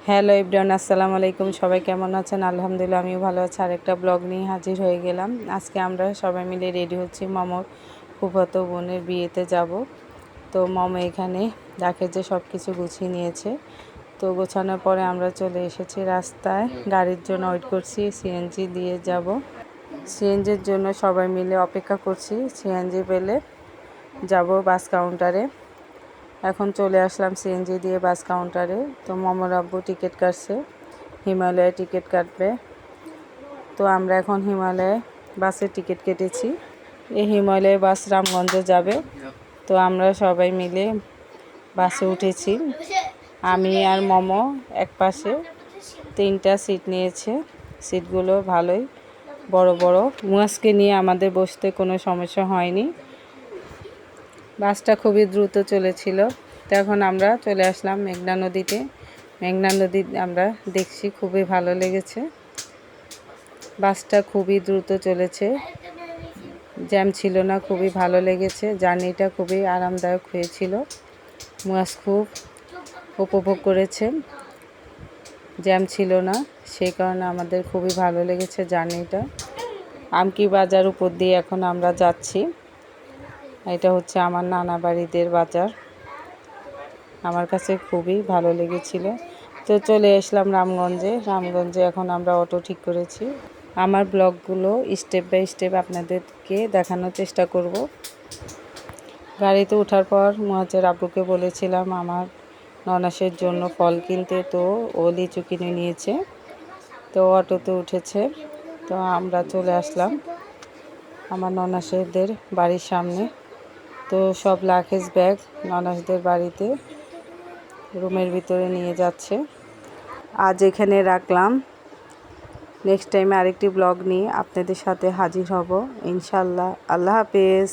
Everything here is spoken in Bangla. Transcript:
হ্যালো এভরিওয়ান, আসসালামু আলাইকুম। সবাই কেমন আছেন? আলহামদুলিল্লাহ আমিও ভালো আছি। আরেকটা ব্লগ নিয়ে হাজির হয়ে গেলাম। আজকে আমরা সবাই মিলে রেডি হচ্ছি মামার ফুফাতো বোনের বিয়েতে যাব। তো মামা এখানে দেখে যে সব কিছু গুছিয়ে নিয়েছে। তো গোছানোর পরে আমরা চলে এসেছি রাস্তায়, গাড়ির জন্য ওয়েট করছি। সিএনজি দিয়ে যাব। সিএনজির জন্য সবাই মিলে অপেক্ষা করছি। সিএনজি পেলে যাব বাস কাউন্টারে। এখন চলে আসলাম সিএনজি দিয়ে বাস কাউন্টারে। তো মামার আব্বু টিকিট কাটছে, হিমালয়ে টিকিট কাটবে। তো আমরা এখন হিমালয়ে বাসের টিকিট কেটেছি। এই হিমালয় বাস রামগঞ্জে যাবে। তো আমরা সবাই মিলে বাসে উঠেছি। আমি আর মমো এক পাশে, 3টা সিট নিয়েছে। সিটগুলো ভালোই বড় বড়। মুয়াজকে নিয়ে আমাদের বসতে কোনো সমস্যা হয়নি। বাসটা খুবই দ্রুত চলেছিল। তো এখন আমরা চলে আসলাম মেঘনা নদীতে। মেঘনা নদী আমরা দেখছি, খুবই ভালো লেগেছে। বাসটা খুবই দ্রুত চলেছে, জ্যাম ছিল না, খুবই ভালো লেগেছে। জার্নিটা খুবই আরামদায়ক হয়েছিল। মুয়াজ খুব উপভোগ করেছে, জ্যাম ছিল না, সেই কারণে আমাদের খুবই ভালো লেগেছে জার্নিটা। আমকি বাজার উপর দিয়ে এখন আমরা যাচ্ছি। এটা হচ্ছে আমার নানা বাড়িদের বাজার। আমার কাছে খুবই ভালো লেগেছিল। তো চলে আসলাম রামগঞ্জে এখন আমরা অটো ঠিক করেছি। আমার ব্লগগুলো স্টেপ বাই স্টেপ আপনাদেরকে দেখানোর চেষ্টা করব। গাড়িতে ওঠার পর মুয়াজের আব্বুকে বলেছিলাম আমার ননাসের জন্য ফল কিনতে, তো ও লিচু কিনে নিয়েছে। তো অটোতে উঠেছে। তো আমরা চলে আসলাম আমার ননাসদের বাড়ির সামনে। তো সব লাগেজ ব্যাগ ননাসদের বাড়িতে রুমের ভিতরে নিয়ে যাচ্ছে। আজ এখানে রাখলাম। নেক্সট টাইমে আরেকটি ব্লগ নিয়ে আপনাদের সাথে হাজির হব ইনশাল্লাহ। আল্লাহ হাফেজ।